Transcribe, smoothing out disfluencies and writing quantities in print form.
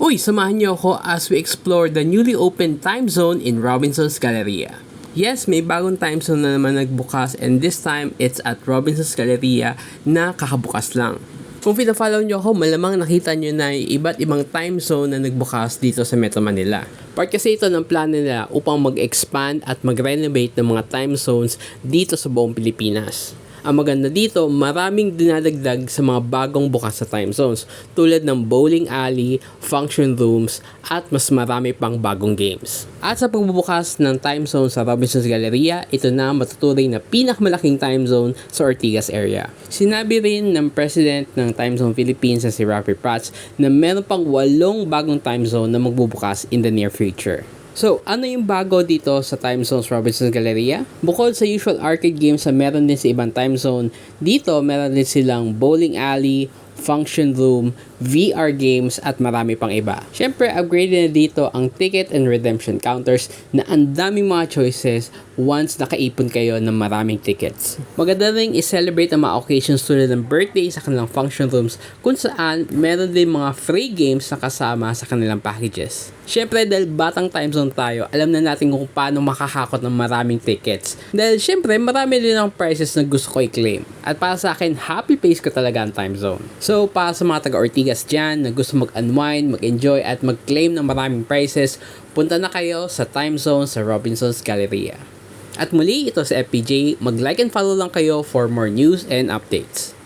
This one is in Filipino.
Hoy, samahan niyo ako as we explore the newly opened time zone in Robinson's Galleria. Yes, may bagong time zone na naman nagbukas and this time it's at Robinson's Galleria na kakabukas lang. Kung pina-follow nyo ako, malamang nakita nyo na iba't ibang time zone na nagbukas dito sa Metro Manila. Part kasi ito ng plano nila upang mag-expand at mag-renovate ng mga time zones dito sa buong Pilipinas. Ang maganda dito, maraming dinadagdag sa mga bagong bukas sa time zones tulad ng bowling alley, function rooms, at mas marami pang bagong games. At sa pagbubukas ng time zone sa Robinson's Galleria, ito na matuturing na pinakamalaking time zone sa Ortigas area. Sinabi rin ng President ng Time Zone Philippines na si Rafi Prats na meron pang 8 bagong time zone na magbubukas in the near future. So, ano yung bago dito sa Time Zones Robinson's Galleria? Bukod sa usual arcade games na meron din sa ibang time zone, dito meron din silang bowling alley, function room, VR games at marami pang iba. Syempre, upgraded na dito ang ticket and redemption counters na ang daming mga choices once nakaipon kayo ng maraming tickets. Maganda rin i-celebrate ang mga occasions tulad ng birthday sa kanilang function rooms kung saan meron din mga free games na kasama sa kanilang packages. Syempre, dahil batang time zone tayo, alam na natin kung paano makakakot ng maraming tickets. Dahil syempre, marami din ang prices na gusto ko i-claim. At para sa akin, happy place ko talaga ang time zone. So, para sa mga taga-Ortigas dyan na gusto mag-unwind, mag-enjoy at mag-claim ng maraming prizes, punta na kayo sa time zone sa Robinson's Galleria. At muli, ito sa FPJ. Mag-like and follow lang kayo for more news and updates.